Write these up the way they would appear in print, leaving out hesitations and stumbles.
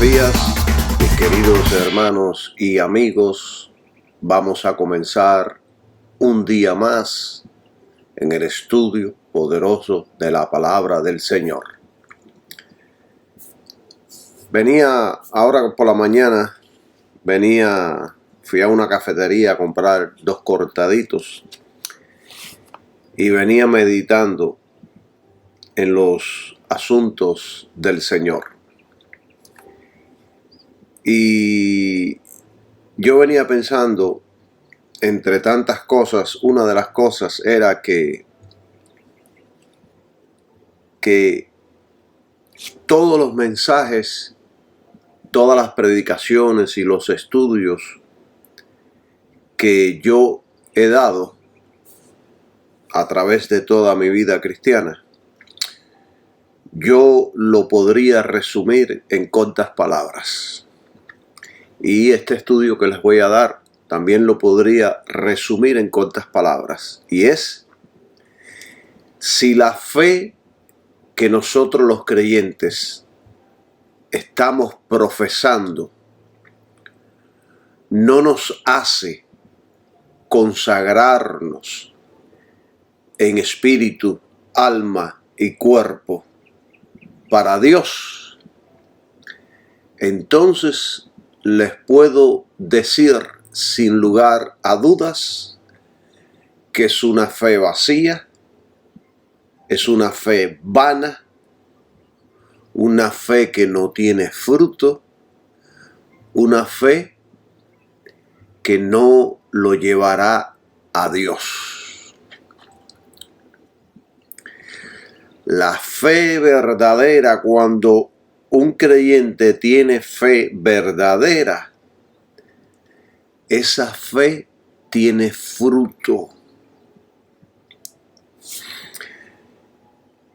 días, mis queridos hermanos y amigos. Vamos a comenzar un día más en el estudio poderoso de la palabra del Señor. Venía ahora por la mañana, fui a una cafetería a comprar 2 cortaditos y venía meditando en los asuntos del Señor. Y yo venía pensando, entre tantas cosas, una de las cosas era que todos los mensajes, todas las predicaciones y los estudios que yo he dado a través de toda mi vida cristiana, yo lo podría resumir en cortas palabras. Y este estudio que les voy a dar también lo podría resumir en cortas palabras. Y es: si la fe que nosotros los creyentes estamos profesando no nos hace consagrarnos en espíritu, alma y cuerpo para Dios, entonces les puedo decir sin lugar a dudas que es una fe vacía, es una fe vana, una fe que no tiene fruto, una fe que no lo llevará a Dios. La fe verdadera, cuando un creyente tiene fe verdadera, esa fe tiene fruto.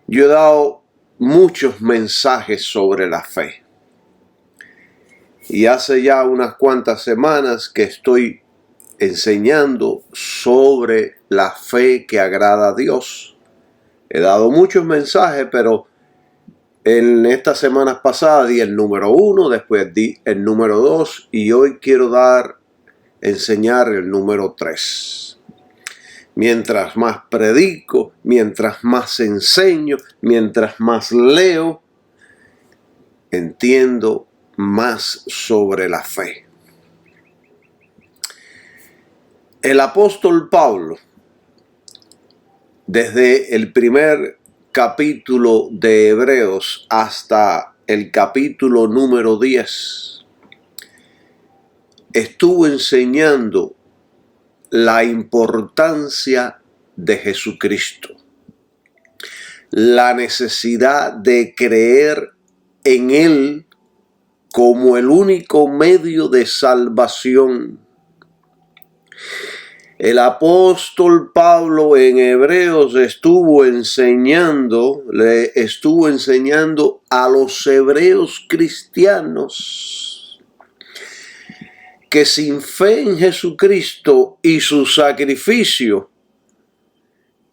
Yo he dado muchos mensajes sobre la fe. Y hace ya unas cuantas semanas que estoy enseñando sobre la fe que agrada a Dios. He dado muchos mensajes, pero en estas semanas pasadas di el número 1, después di el número 2 y hoy quiero enseñar el número 3. Mientras más predico, mientras más enseño, mientras más leo, entiendo más sobre la fe. El apóstol Pablo, desde el primer capítulo de Hebreos hasta el capítulo número 10, estuvo enseñando la importancia de Jesucristo, la necesidad de creer en Él como el único medio de salvación. El apóstol Pablo en Hebreos le estuvo enseñando a los hebreos cristianos que sin fe en Jesucristo y su sacrificio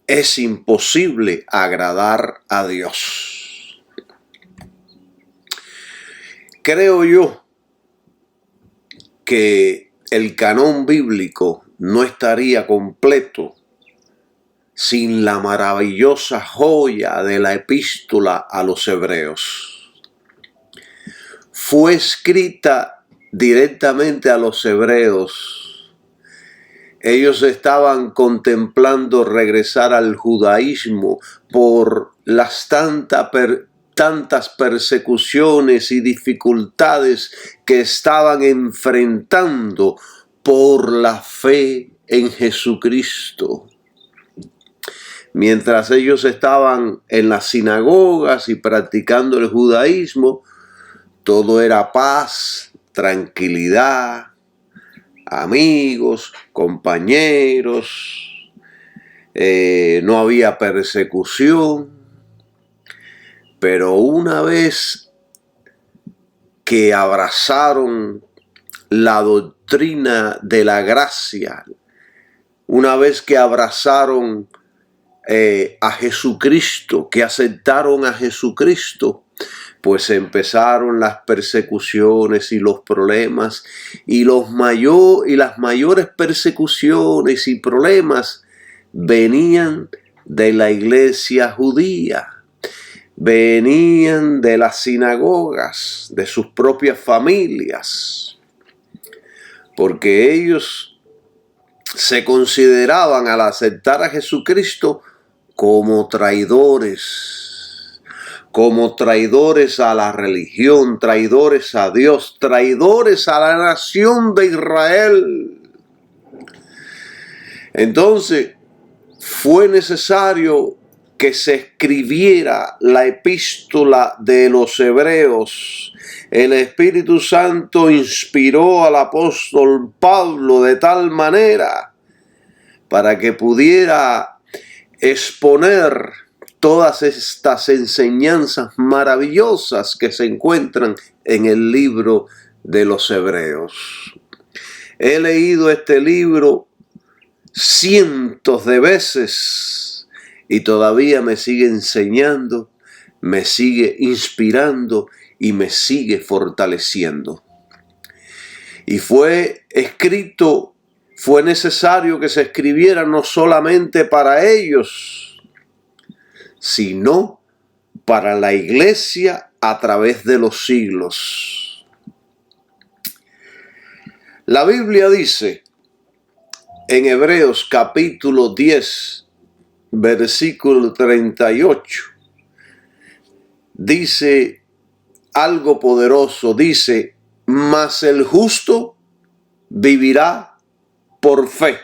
es imposible agradar a Dios. Creo yo que el canon bíblico no estaría completo sin la maravillosa joya de la epístola a los hebreos. Fue escrita directamente a los hebreos. Ellos estaban contemplando regresar al judaísmo por las tantas persecuciones y dificultades que estaban enfrentando por la fe en Jesucristo. Mientras ellos estaban en las sinagogas y practicando el judaísmo, todo era paz, tranquilidad, amigos, compañeros, no había persecución. Pero una vez que abrazaron la doctrina de la gracia, una vez que abrazaron a Jesucristo, que aceptaron a Jesucristo, pues empezaron las persecuciones y los problemas, y las mayores persecuciones y problemas venían de la iglesia judía, venían de las sinagogas, de sus propias familias, porque ellos se consideraban, al aceptar a Jesucristo, como traidores a la religión, traidores a Dios, traidores a la nación de Israel. Entonces, fue necesario que se escribiera la epístola de los Hebreos. El Espíritu Santo inspiró al apóstol Pablo de tal manera para que pudiera exponer todas estas enseñanzas maravillosas que se encuentran en el libro de los Hebreos. He leído este libro cientos de veces y todavía me sigue enseñando, me sigue inspirando y me sigue fortaleciendo. Y fue necesario que se escribiera no solamente para ellos, sino para la iglesia a través de los siglos. La Biblia dice en Hebreos capítulo 10, versículo 38, dice algo poderoso, dice: mas el justo vivirá por fe.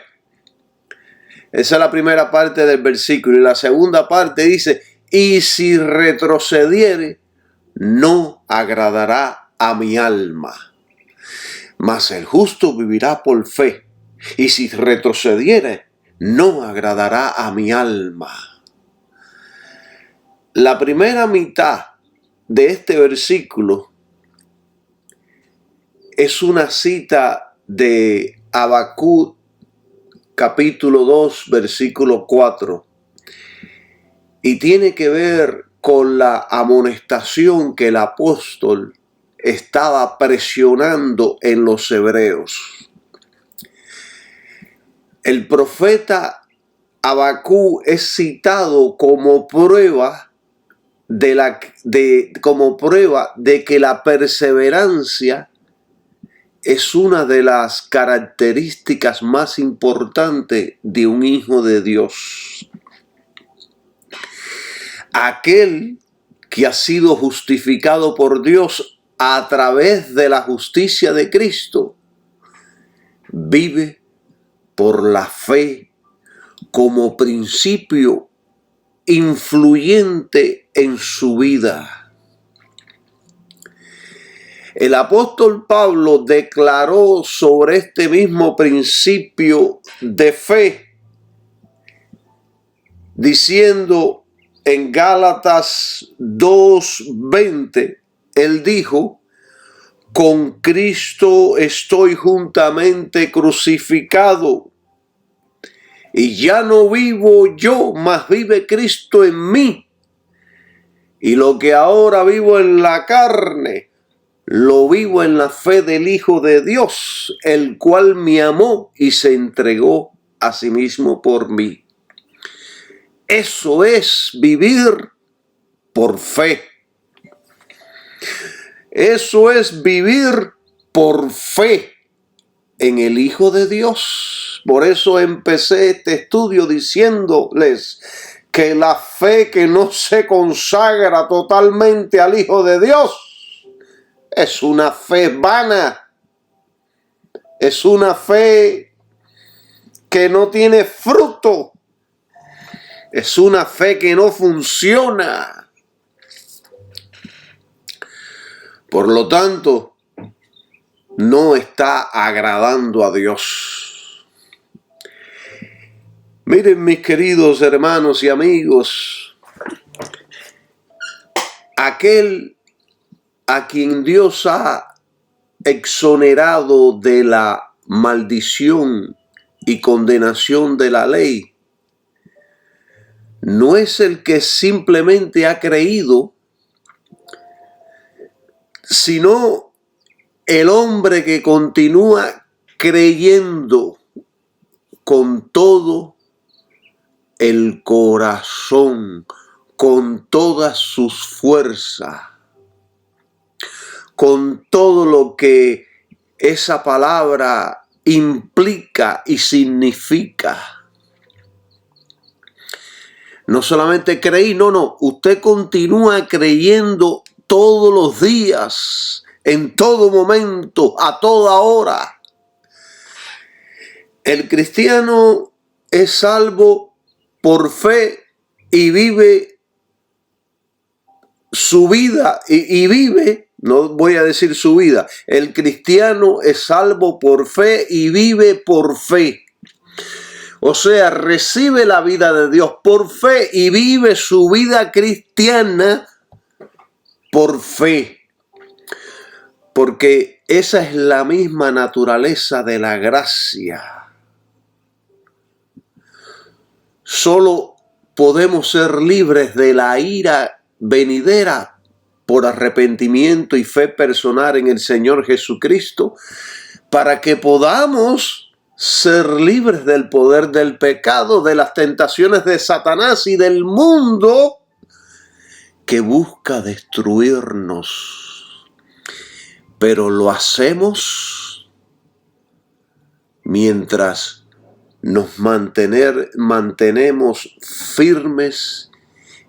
Esa es la primera parte del versículo. Y la segunda parte dice: y si retrocediere, no agradará a mi alma. Mas el justo vivirá por fe. Y si retrocediere, no agradará a mi alma. La primera mitad de este versículo es una cita de Habacuc capítulo 2, versículo 4. Y tiene que ver con la amonestación que el apóstol estaba presionando en los hebreos. El profeta Habacuc es citado como prueba de que la perseverancia es una de las características más importantes de un hijo de Dios. Aquel que ha sido justificado por Dios a través de la justicia de Cristo vive por la fe como principio influyente en su vida. El apóstol Pablo declaró sobre este mismo principio de fe, diciendo en Gálatas 2:20, él dijo: con Cristo estoy juntamente crucificado, y ya no vivo yo, mas vive Cristo en mí. Y lo que ahora vivo en la carne, lo vivo en la fe del Hijo de Dios, el cual me amó y se entregó a sí mismo por mí. Eso es vivir por fe. Eso es vivir por fe en el Hijo de Dios. Por eso empecé este estudio diciéndoles que la fe que no se consagra totalmente al Hijo de Dios es una fe vana. Es una fe que no tiene fruto. Es una fe que no funciona. Por lo tanto, no está agradando a Dios. Miren, mis queridos hermanos y amigos, aquel a quien Dios ha exonerado de la maldición y condenación de la ley, no es el que simplemente ha creído, sino el hombre que continúa creyendo con todo el corazón, con todas sus fuerzas, con todo lo que esa palabra implica y significa. No solamente creí, no, usted continúa creyendo todos los días, en todo momento, a toda hora. El cristiano es salvo por fe y vive su vida y vive, no voy a decir su vida, el cristiano es salvo por fe y vive por fe. O sea, recibe la vida de Dios por fe y vive su vida cristiana por fe. Porque esa es la misma naturaleza de la gracia. Solo podemos ser libres de la ira venidera por arrepentimiento y fe personal en el Señor Jesucristo, para que podamos ser libres del poder del pecado, de las tentaciones de Satanás y del mundo que busca destruirnos. Pero lo hacemos mientras nos mantenemos firmes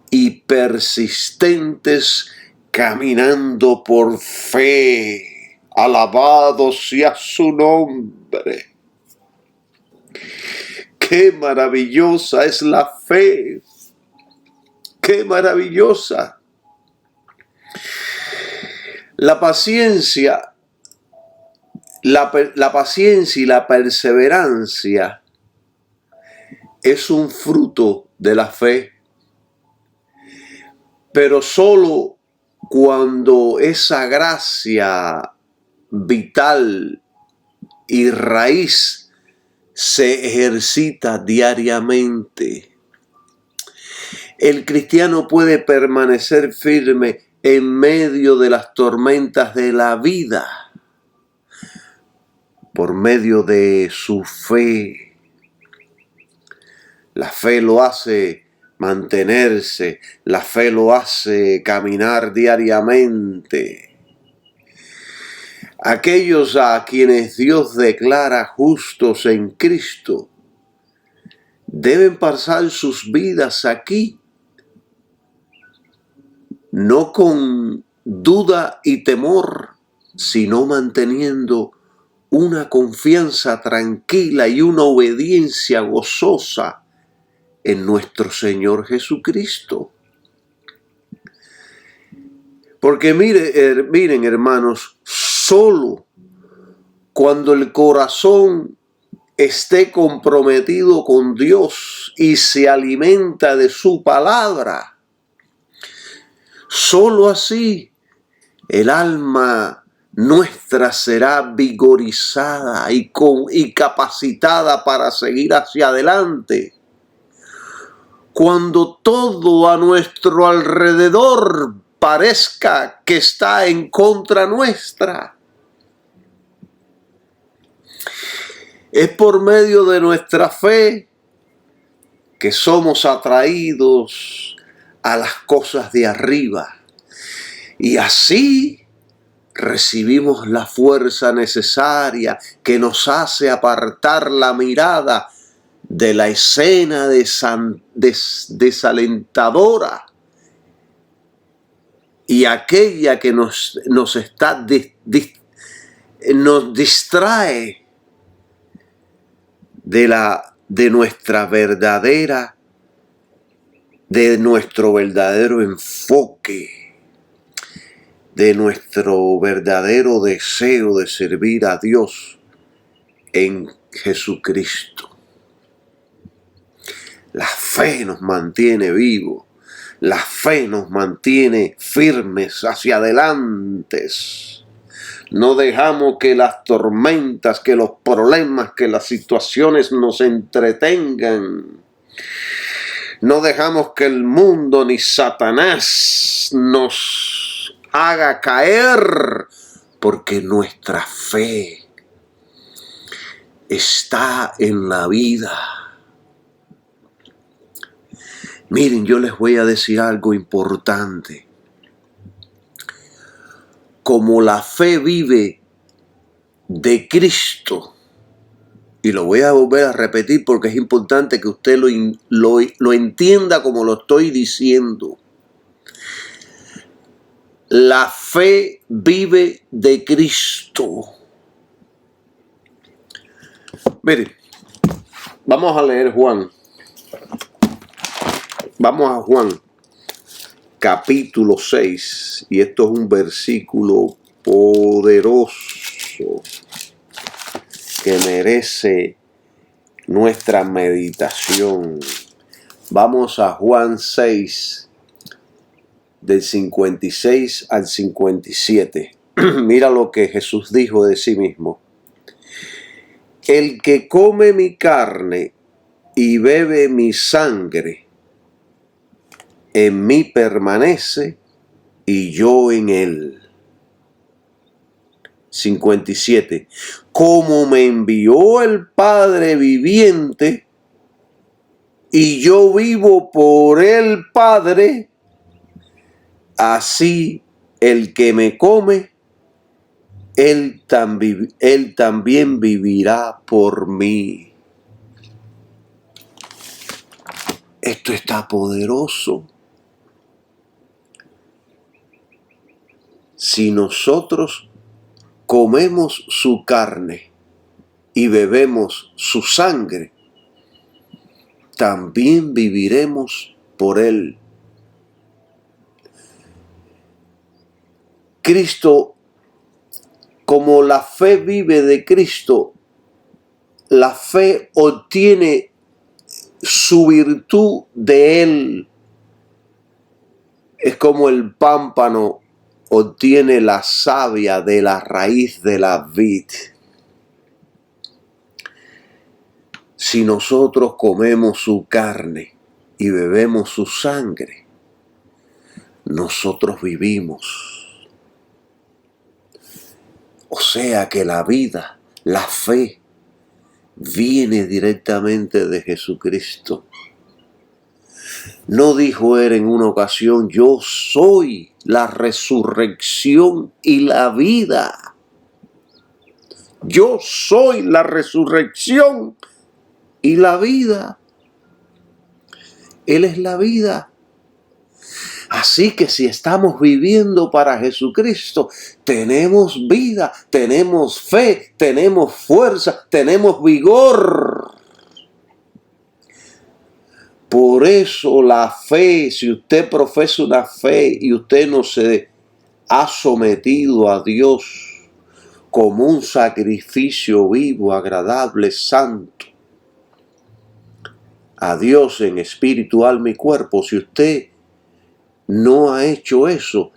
y persistentes caminando por fe. Alabado sea su nombre. Qué maravillosa es la fe. Qué maravillosa. La paciencia, la paciencia y la perseverancia es un fruto de la fe, pero solo cuando esa gracia vital y raíz se ejercita diariamente. El cristiano puede permanecer firme en medio de las tormentas de la vida por medio de su fe. La fe lo hace mantenerse, la fe lo hace caminar diariamente. Aquellos a quienes Dios declara justos en Cristo deben pasar sus vidas aquí, no con duda y temor, sino manteniendo una confianza tranquila y una obediencia gozosa en nuestro Señor Jesucristo. Porque miren hermanos, solo cuando el corazón esté comprometido con Dios y se alimenta de su palabra, solo así el alma nuestra será vigorizada y capacitada para seguir hacia adelante. Cuando todo a nuestro alrededor parezca que está en contra nuestra. Es por medio de nuestra fe que somos atraídos a las cosas de arriba. Y así recibimos la fuerza necesaria que nos hace apartar la mirada de la escena desalentadora y aquella que nos distrae de nuestro verdadero enfoque, de nuestro verdadero deseo de servir a Dios en Jesucristo. La fe nos mantiene vivos, la fe nos mantiene firmes hacia adelante. No dejamos que las tormentas, que los problemas, que las situaciones nos entretengan. No dejamos que el mundo ni Satanás nos haga caer, porque nuestra fe está en la vida. Miren, yo les voy a decir algo importante. Como la fe vive de Cristo, y lo voy a volver a repetir porque es importante que usted lo entienda como lo estoy diciendo. La fe vive de Cristo. Miren, vamos a leer Juan. Vamos a Juan, capítulo 6. Y esto es un versículo poderoso que merece nuestra meditación. Vamos a Juan 6, del 56 al 57. Mira lo que Jesús dijo de sí mismo. El que come mi carne y bebe mi sangre, en mí permanece y yo en él. 57. Como me envió el Padre viviente y yo vivo por el Padre, así el que me come, él también vivirá por mí. Esto está poderoso. Si nosotros comemos su carne y bebemos su sangre, también viviremos por él. Cristo, como la fe vive de Cristo, la fe obtiene su virtud de él. Es como el pámpano obtiene la savia de la raíz de la vid. Si nosotros comemos su carne y bebemos su sangre, nosotros vivimos. O sea que la vida, la fe, viene directamente de Jesucristo. ¿No dijo él en una ocasión, yo soy la resurrección y la vida? Yo soy la resurrección y la vida. Él es la vida. Así que si estamos viviendo para Jesucristo, tenemos vida, tenemos fe, tenemos fuerza, tenemos vigor. Por eso la fe, si usted profesa una fe y usted no se ha sometido a Dios como un sacrificio vivo, agradable, santo, a Dios en espíritu, alma y cuerpo, si usted no ha hecho eso,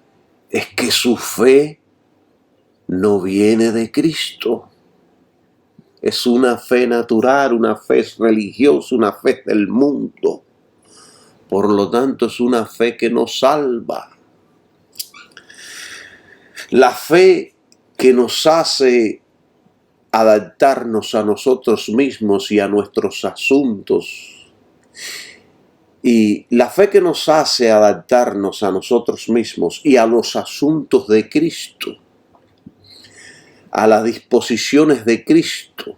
es que su fe no viene de Cristo. Es una fe natural, una fe religiosa, una fe del mundo. Por lo tanto, es una fe que nos salva. La fe que nos hace adaptarnos a nosotros mismos y a nuestros asuntos. Y la fe que nos hace adaptarnos a nosotros mismos y a los asuntos de Cristo, a las disposiciones de Cristo,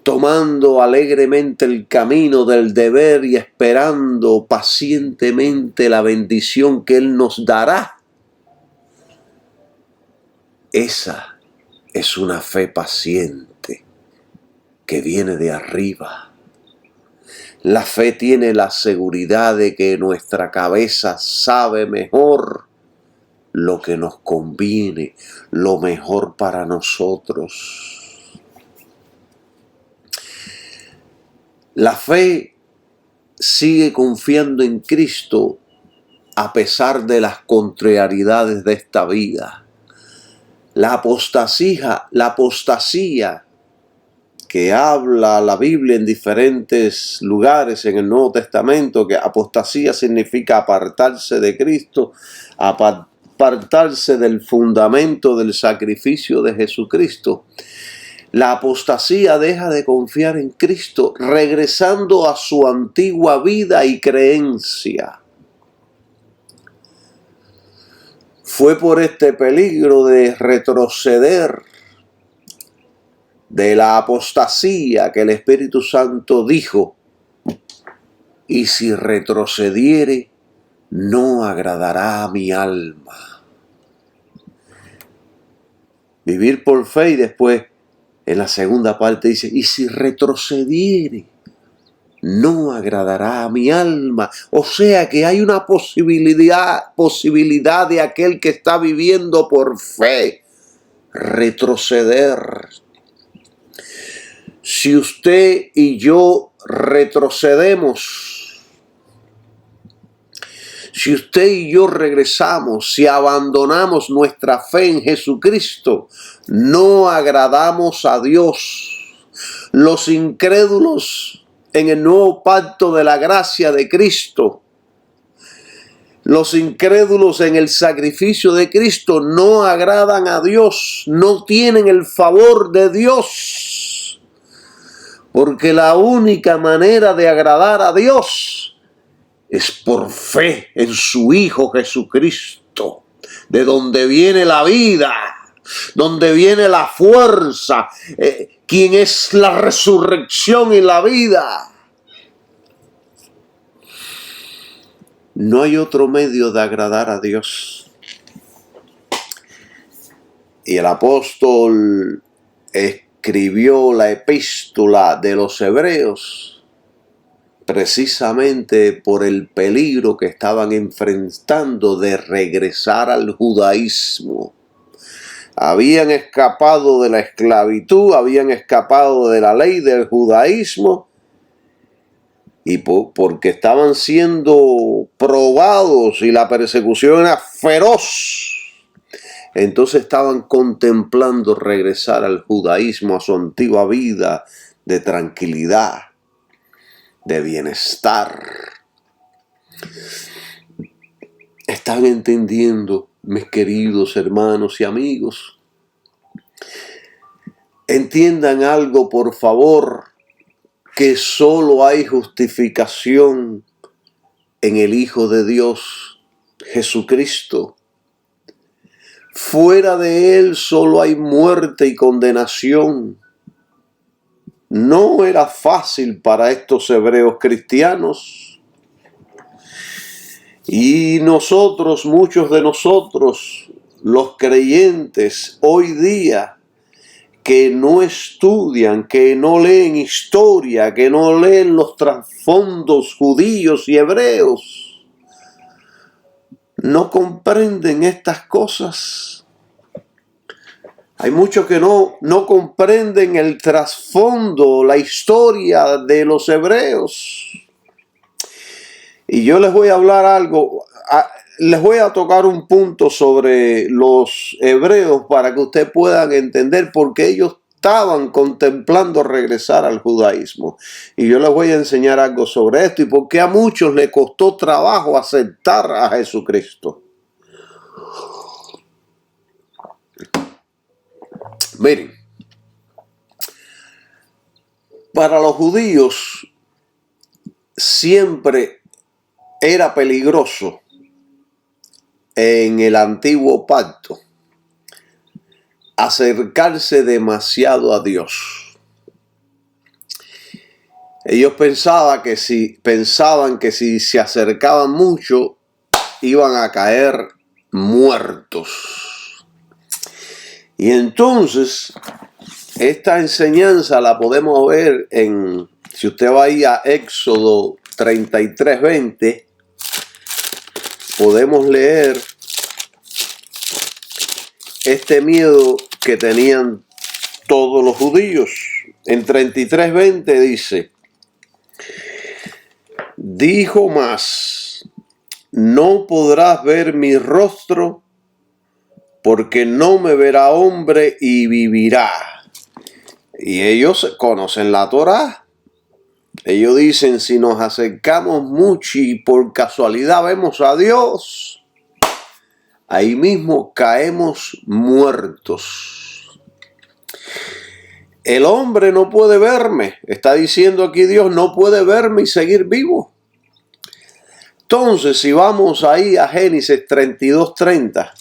tomando alegremente el camino del deber y esperando pacientemente la bendición que Él nos dará. Esa es una fe paciente que viene de arriba. La fe tiene la seguridad de que nuestra cabeza sabe mejor lo que nos conviene, lo mejor para nosotros. La fe sigue confiando en Cristo a pesar de las contrariedades de esta vida. La apostasía que habla la Biblia en diferentes lugares en el Nuevo Testamento, que apostasía significa apartarse de Cristo, apartarse del fundamento del sacrificio de Jesucristo. La apostasía deja de confiar en Cristo, regresando a su antigua vida y creencia. Fue por este peligro de retroceder de la apostasía que el Espíritu Santo dijo: y si retrocediere, no agradará a mi alma. Vivir por fe, y después en la segunda parte dice: y si retrocediere, no agradará a mi alma. O sea que hay una posibilidad de aquel que está viviendo por fe retroceder. Si usted y yo retrocedemos, si usted y yo regresamos, si abandonamos nuestra fe en Jesucristo, no agradamos a Dios. Los incrédulos en el nuevo pacto de la gracia de Cristo, los incrédulos en el sacrificio de Cristo no agradan a Dios, no tienen el favor de Dios. Porque la única manera de agradar a Dios es por fe en su Hijo Jesucristo, de donde viene la vida, donde viene la fuerza, quien es la resurrección y la vida. No hay otro medio de agradar a Dios. Y el apóstol escribió la epístola de los Hebreos precisamente por el peligro que estaban enfrentando de regresar al judaísmo. Habían escapado de la esclavitud, habían escapado de la ley del judaísmo, y porque estaban siendo probados y la persecución era feroz, entonces estaban contemplando regresar al judaísmo, a su antigua vida de tranquilidad, de bienestar. ¿Están entendiendo, mis queridos hermanos y amigos? Entiendan algo, por favor, que solo hay justificación en el Hijo de Dios, Jesucristo. Fuera de Él solo hay muerte y condenación. No era fácil para estos hebreos cristianos. Y nosotros, muchos de nosotros, los creyentes hoy día, que no estudian, que no leen historia, que no leen los trasfondos judíos y hebreos, no comprenden estas cosas. Hay muchos que no comprenden el trasfondo, la historia de los hebreos. Y yo les voy a hablar algo, les voy a tocar un punto sobre los hebreos para que ustedes puedan entender por qué ellos estaban contemplando regresar al judaísmo. Y yo les voy a enseñar algo sobre esto y por qué a muchos les costó trabajo aceptar a Jesucristo. Miren, para los judíos siempre era peligroso en el antiguo pacto acercarse demasiado a Dios. Ellos pensaban que si se acercaban mucho iban a caer muertos. Y entonces esta enseñanza la podemos ver si usted va ahí a Éxodo 33:20, podemos leer este miedo que tenían todos los judíos. En 33:20 dice: dijo más, no podrás ver mi rostro, porque no me verá hombre y vivirá. Y ellos conocen la Torá. Ellos dicen, si nos acercamos mucho y por casualidad vemos a Dios, ahí mismo caemos muertos. El hombre no puede verme, está diciendo aquí Dios, no puede verme y seguir vivo. Entonces, si vamos ahí a Génesis 32:30,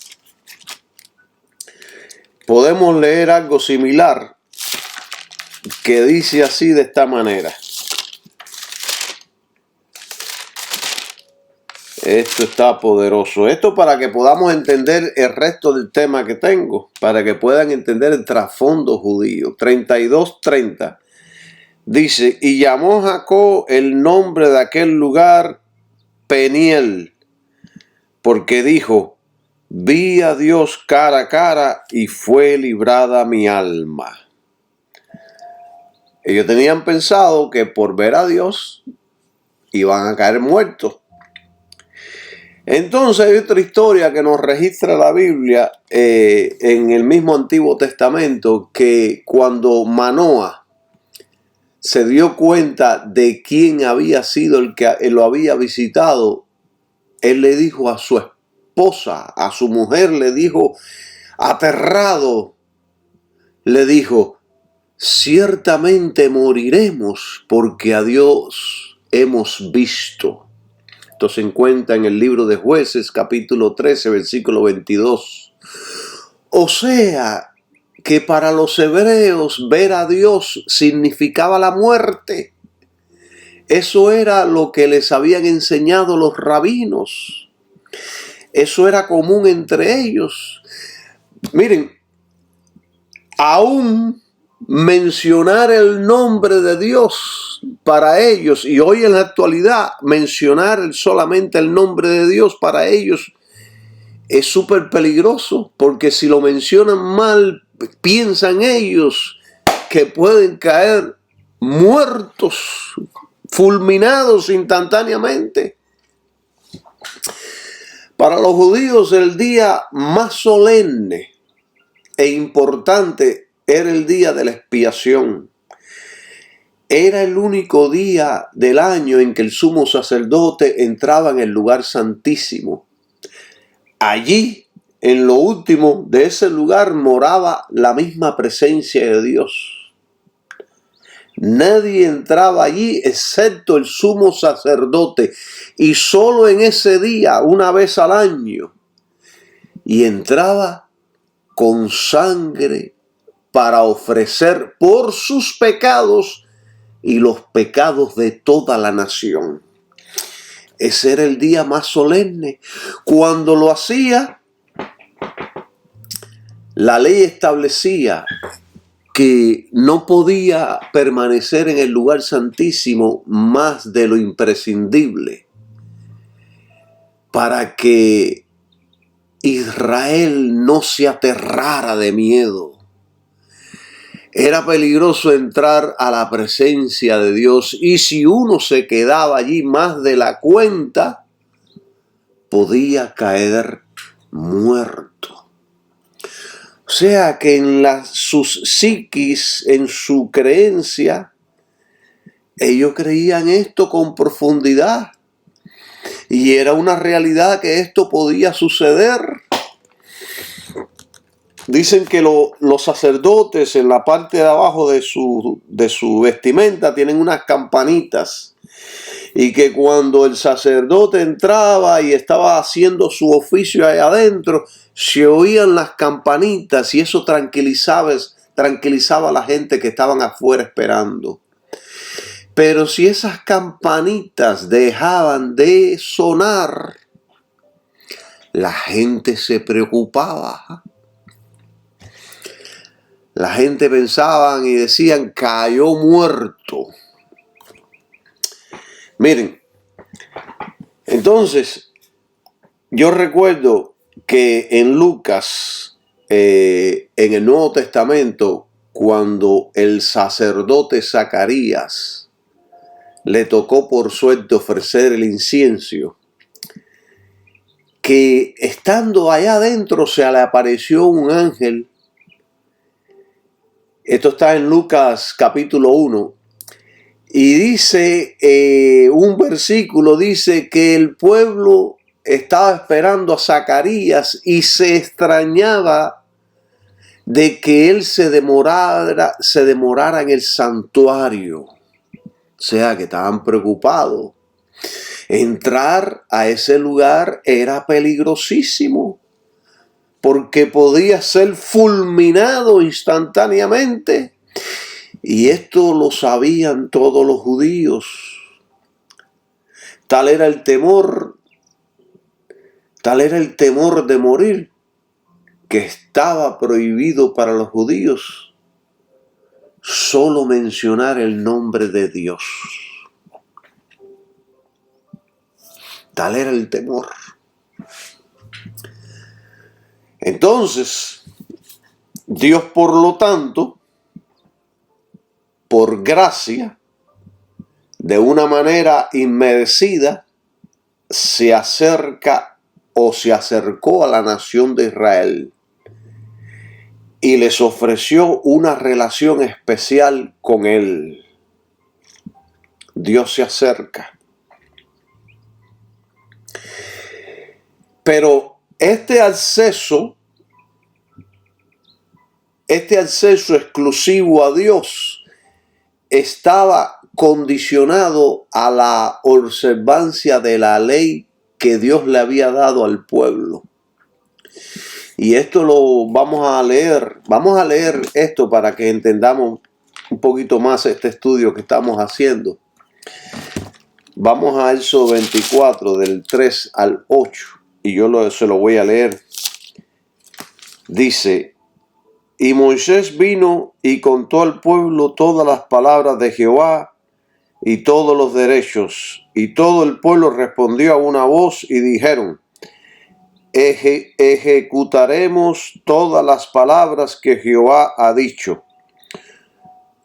podemos leer algo similar que dice así de esta manera. Esto está poderoso. Esto para que podamos entender el resto del tema que tengo, para que puedan entender el trasfondo judío. 32:30 dice, y llamó Jacob el nombre de aquel lugar Peniel, porque dijo, vi a Dios cara a cara y fue librada mi alma. Ellos tenían pensado que por ver a Dios iban a caer muertos. Entonces hay otra historia que nos registra la Biblia en el mismo Antiguo Testamento, que cuando Manoah se dio cuenta de quién había sido el que lo había visitado, él le dijo a su esposa, a su mujer, le dijo, aterrado, le dijo, ciertamente moriremos porque a Dios hemos visto. Esto se encuentra en el libro de Jueces, capítulo 13, versículo 22. O sea, que para los hebreos ver a Dios significaba la muerte. Eso era lo que les habían enseñado los rabinos. Eso era común entre ellos. Miren, aún mencionar el nombre de Dios para ellos, y hoy en la actualidad mencionar solamente el nombre de Dios para ellos es súper peligroso, porque si lo mencionan mal, piensan ellos que pueden caer muertos, fulminados instantáneamente. Para los judíos el día más solemne e importante era el día de la expiación. Era el único día del año en que el sumo sacerdote entraba en el lugar santísimo. Allí, en lo último de ese lugar, moraba la misma presencia de Dios. Nadie entraba allí excepto el sumo sacerdote, y solo en ese día, una vez al año, y entraba con sangre para ofrecer por sus pecados y los pecados de toda la nación. Ese era el día más solemne. Cuando lo hacía, la ley establecía que no podía permanecer en el lugar santísimo más de lo imprescindible para que Israel no se aterrara de miedo. Era peligroso entrar a la presencia de Dios, y si uno se quedaba allí más de la cuenta, podía caer muerto. O sea que en sus psiquis, en su creencia, ellos creían esto con profundidad. Y era una realidad que esto podía suceder. Dicen que los sacerdotes en la parte de abajo de su vestimenta tienen unas campanitas, y que cuando el sacerdote entraba y estaba haciendo su oficio ahí adentro, se oían las campanitas, y eso tranquilizaba a la gente que estaban afuera esperando. Pero si esas campanitas dejaban de sonar, la gente se preocupaba. La gente pensaban y decían, cayó muerto. Miren, entonces, yo recuerdo que en Lucas, en el Nuevo Testamento, cuando el sacerdote Zacarías le tocó por suerte ofrecer el incienso, que estando allá adentro se le apareció un ángel. Esto está en Lucas capítulo 1. Y dice, un versículo dice que el pueblo estaba esperando a Zacarías y se extrañaba de que él se demorara en el santuario. O sea, que estaban preocupados. Entrar a ese lugar era peligrosísimo, porque podía ser fulminado instantáneamente. Y esto lo sabían todos los judíos. Tal era el temor de morir, que estaba prohibido para los judíos solo mencionar el nombre de Dios. Tal era el temor. Entonces, Dios, por lo tanto, por gracia, de una manera inmerecida, se acerca o se acercó a la nación de Israel y les ofreció una relación especial con él. Dios se acerca. Pero este acceso exclusivo a Dios estaba condicionado a la observancia de la ley que Dios le había dado al pueblo. Y esto lo vamos a leer. Vamos a leer esto para que entendamos un poquito más este estudio que estamos haciendo. Vamos a Éxodo 24, del 3 al 8. Y yo se lo voy a leer. Dice: y Moisés vino y contó al pueblo todas las palabras de Jehová y todos los derechos. Y todo el pueblo respondió a una voz y dijeron: ejecutaremos todas las palabras que Jehová ha dicho.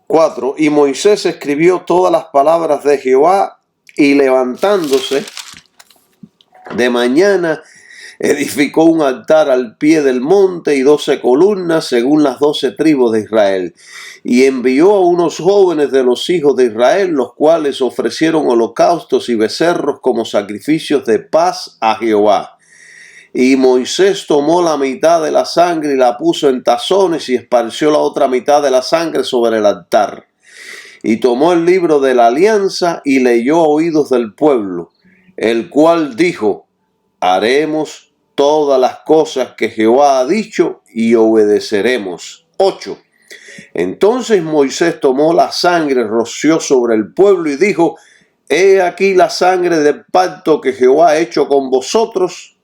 4. Y Moisés escribió todas las palabras de Jehová, y levantándose de mañana edificó un altar al pie del monte y 12 columnas según las 12 tribus de Israel. Y envió a unos jóvenes de los hijos de Israel, los cuales ofrecieron holocaustos y becerros como sacrificios de paz a Jehová. Y Moisés tomó la mitad de la sangre y la puso en tazones y esparció la otra mitad de la sangre sobre el altar. Y tomó el libro de la alianza y leyó a oídos del pueblo, el cual dijo: haremos todas las cosas que Jehová ha dicho y obedeceremos. 8. Entonces Moisés tomó la sangre, roció sobre el pueblo y dijo: he aquí la sangre del pacto que Jehová ha hecho con vosotros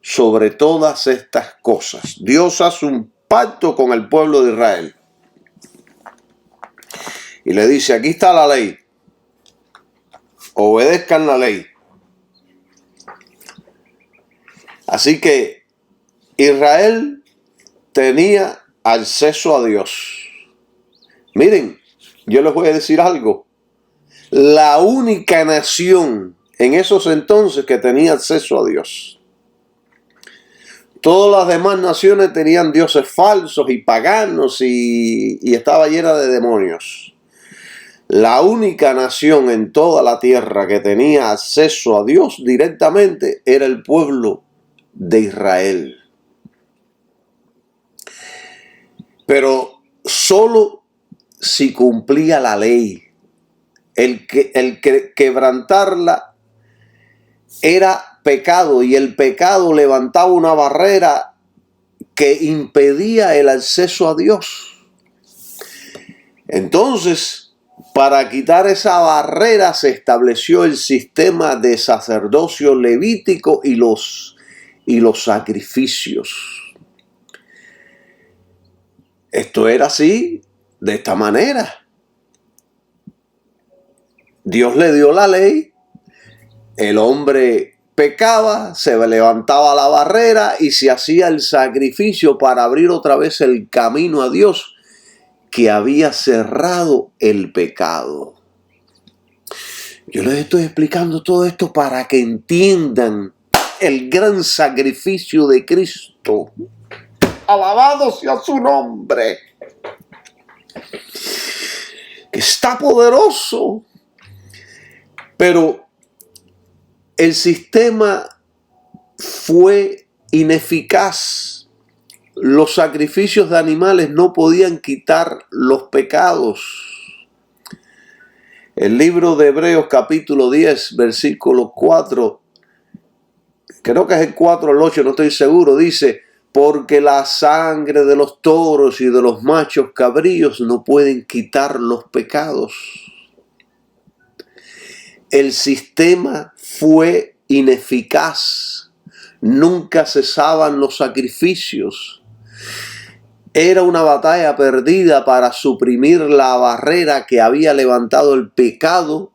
sobre todas estas cosas. Dios hace un pacto con el pueblo de Israel. Y le dice: aquí está la ley. Obedezcan la ley. Así que Israel tenía acceso a Dios. Miren, yo les voy a decir algo. La única nación en esos entonces que tenía acceso a Dios. Todas las demás naciones tenían dioses falsos y paganos y estaba llena de demonios. La única nación en toda la tierra que tenía acceso a Dios directamente era el pueblo de Israel. Pero solo si cumplía la ley. El quebrantarla era pecado, y el pecado levantaba una barrera que impedía el acceso a Dios. Entonces, para quitar esa barrera se estableció el sistema de sacerdocio levítico y los sacrificios. Esto era así, de esta manera. Dios le dio la ley, el hombre pecaba, se levantaba la barrera y se hacía el sacrificio para abrir otra vez el camino a Dios que había cerrado el pecado. Yo les estoy explicando todo esto para que entiendan el gran sacrificio de Cristo. Alabado sea su nombre. Está poderoso. Pero el sistema fue ineficaz. Los sacrificios de animales no podían quitar los pecados. El libro de Hebreos capítulo 10, versículo 4, creo que es el 4 al 8, no estoy seguro, dice: porque la sangre de los toros y de los machos cabríos no pueden quitar los pecados. El sistema fue ineficaz. Nunca cesaban los sacrificios. Era una batalla perdida para suprimir la barrera que había levantado el pecado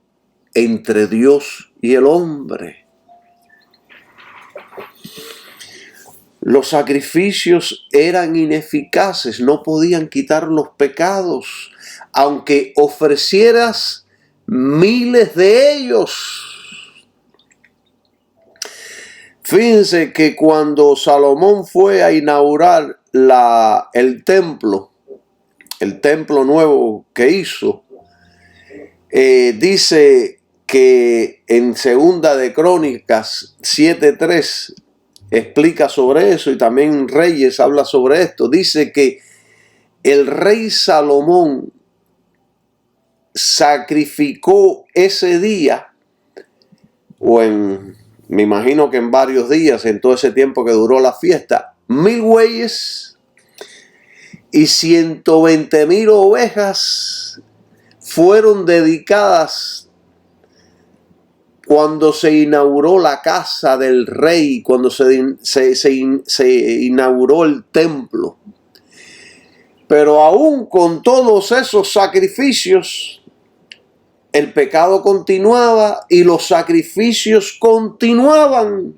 entre Dios y el hombre. Los sacrificios eran ineficaces, no podían quitar los pecados, aunque ofrecieras miles de ellos. Fíjense que cuando Salomón fue a inaugurar el templo nuevo que hizo, dice que en Segunda de Crónicas 7:3 explica sobre eso, y también Reyes habla sobre esto. Dice que el rey Salomón sacrificó ese día, me imagino que en varios días, en todo ese tiempo que duró la fiesta, 1000 bueyes y 120,000 ovejas fueron dedicadas cuando se inauguró la casa del rey, cuando se inauguró el templo. Pero aún con todos esos sacrificios, el pecado continuaba y los sacrificios continuaban,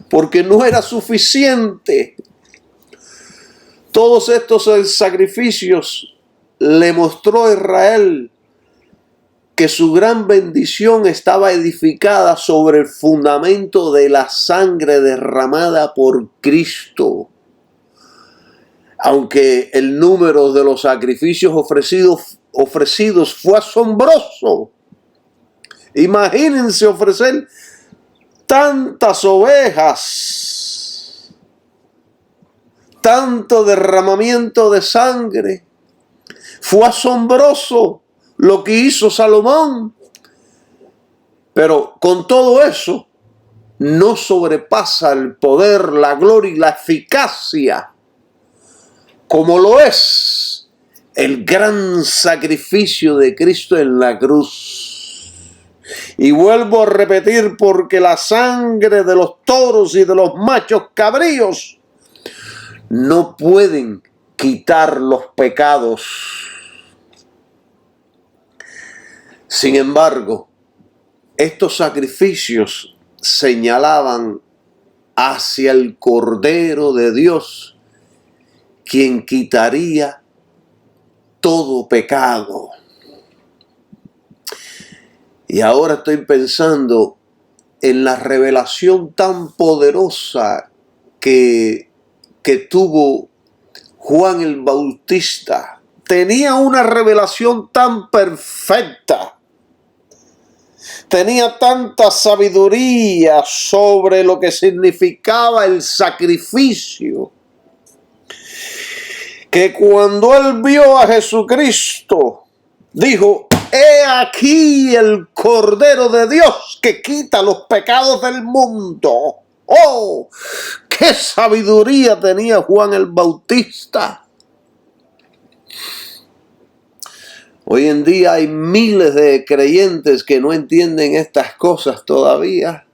porque no era suficiente. Todos estos sacrificios le mostró a Israel que su gran bendición estaba edificada sobre el fundamento de la sangre derramada por Cristo. Aunque el número de los sacrificios ofrecidos fue asombroso. Imagínense ofrecer tantas ovejas, tanto derramamiento de sangre. Fue asombroso lo que hizo Salomón. Pero con todo eso, no sobrepasa el poder, la gloria y la eficacia como lo es el gran sacrificio de Cristo en la cruz. Y vuelvo a repetir, porque la sangre de los toros y de los machos cabríos no pueden quitar los pecados. Sin embargo, estos sacrificios señalaban hacia el Cordero de Dios, quien quitaría todo pecado. Y ahora estoy pensando en la revelación tan poderosa que tuvo Juan el Bautista. Tenía una revelación tan perfecta, tenía tanta sabiduría sobre lo que significaba el sacrificio, que cuando él vio a Jesucristo, dijo: he aquí el Cordero de Dios que quita los pecados del mundo. ¡Oh! ¡Qué sabiduría tenía Juan el Bautista! Hoy en día hay miles de creyentes que no entienden estas cosas todavía.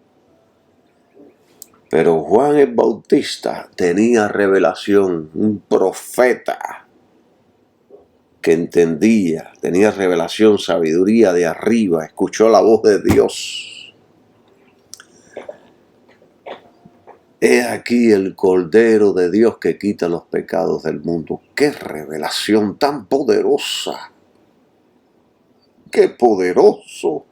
Pero Juan el Bautista tenía revelación, un profeta que entendía, tenía revelación, sabiduría de arriba, escuchó la voz de Dios. He aquí el Cordero de Dios que quita los pecados del mundo. ¡Qué revelación tan poderosa! ¡Qué poderoso!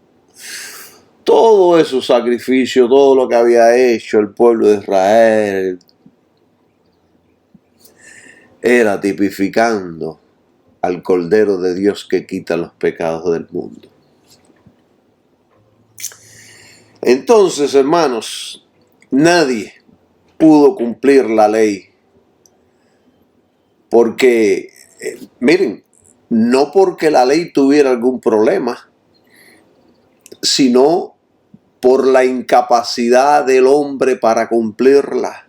Todo esos sacrificios, todo lo que había hecho el pueblo de Israel, era tipificando al Cordero de Dios que quita los pecados del mundo. Entonces, hermanos, nadie pudo cumplir la ley. Porque, miren, no porque la ley tuviera algún problema, sino por la incapacidad del hombre para cumplirla.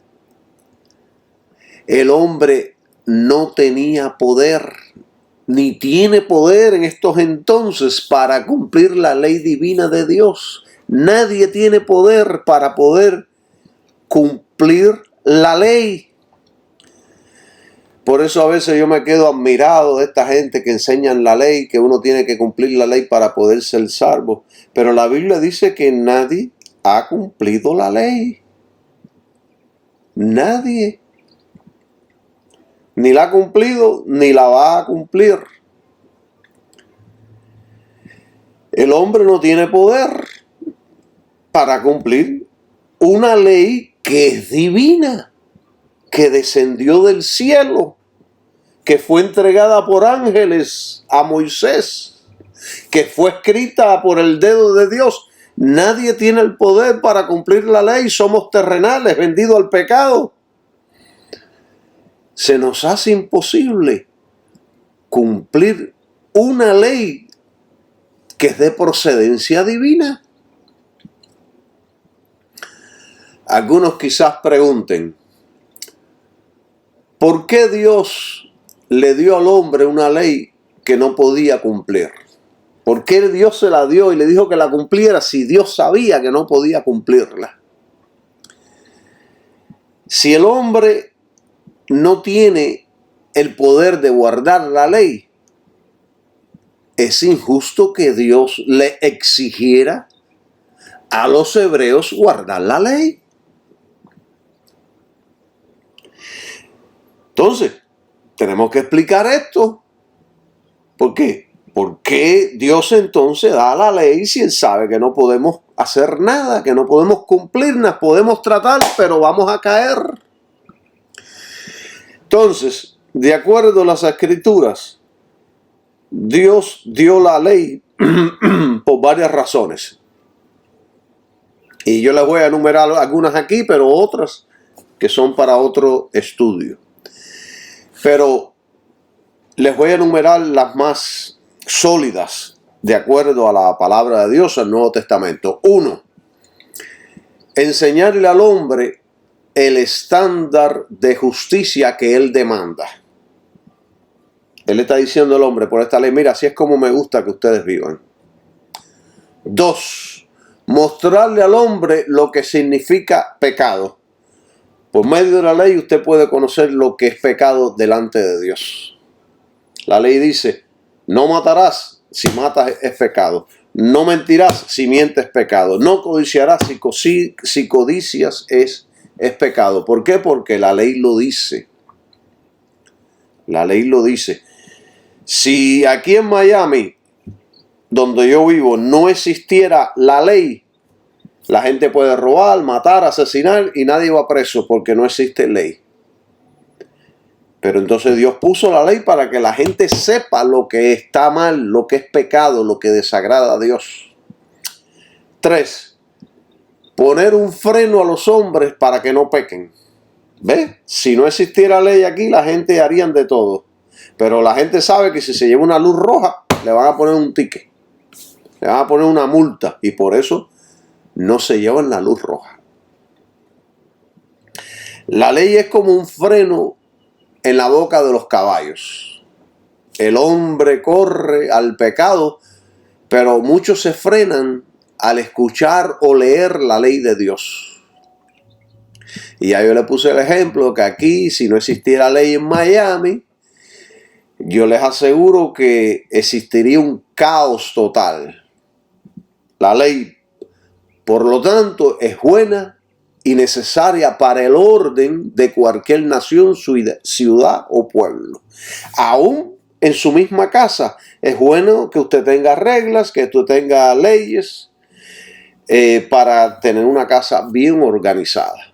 El hombre no tenía poder, ni tiene poder en estos entonces para cumplir la ley divina de Dios. Nadie tiene poder para poder cumplir la ley. Por eso a veces yo me quedo admirado de esta gente que enseñan la ley, que uno tiene que cumplir la ley para poder ser salvo. Pero la Biblia dice que nadie ha cumplido la ley. Nadie. Ni la ha cumplido, ni la va a cumplir. El hombre no tiene poder para cumplir una ley que es divina, que descendió del cielo, que fue entregada por ángeles a Moisés, que fue escrita por el dedo de Dios. Nadie tiene el poder para cumplir la ley. Somos terrenales, vendidos al pecado. Se nos hace imposible cumplir una ley que es de procedencia divina. Algunos quizás pregunten, ¿por qué Dios le dio al hombre una ley que no podía cumplir? ¿Por qué Dios se la dio y le dijo que la cumpliera si Dios sabía que no podía cumplirla? Si el hombre no tiene el poder de guardar la ley, es injusto que Dios le exigiera a los hebreos guardar la ley. Entonces, tenemos que explicar esto. ¿Por qué? ¿Por qué Dios entonces da la ley si Él sabe que no podemos hacer nada, que no podemos cumplirla, podemos tratar, pero vamos a caer? Entonces, de acuerdo a las Escrituras, Dios dio la ley por varias razones. Y yo les voy a enumerar algunas aquí, pero otras que son para otro estudio. Pero les voy a enumerar las más sólidas de acuerdo a la palabra de Dios, al Nuevo Testamento. 1. Enseñarle al hombre el estándar de justicia que él demanda. Él está diciendo al hombre por esta ley, mira, así es como me gusta que ustedes vivan. 2. Mostrarle al hombre lo que significa pecado. Por medio de la ley usted puede conocer lo que es pecado delante de Dios. La ley dice, no matarás, si matas es pecado. No mentirás, si mientes es pecado. No codiciarás, si codicias es pecado. ¿Por qué? Porque la ley lo dice. La ley lo dice. Si aquí en Miami, donde yo vivo, no existiera la ley, la gente puede robar, matar, asesinar y nadie va preso porque no existe ley. Pero entonces Dios puso la ley para que la gente sepa lo que está mal, lo que es pecado, lo que desagrada a Dios. 3. Poner un freno a los hombres para que no pequen. ¿Ves? Si no existiera ley aquí, la gente harían de todo. Pero la gente sabe que si se lleva una luz roja, le van a poner un ticket. Le van a poner una multa. Y por eso no se llevan la luz roja. La ley es como un freno en la boca de los caballos. El hombre corre al pecado, pero muchos se frenan al escuchar o leer la ley de Dios. Y ya yo le puse el ejemplo que aquí, si no existiera ley en Miami, yo les aseguro que existiría un caos total. La ley, por lo tanto, es buena y necesaria para el orden de cualquier nación, ciudad o pueblo. Aún en su misma casa es bueno que usted tenga reglas, que usted tenga leyes para tener una casa bien organizada.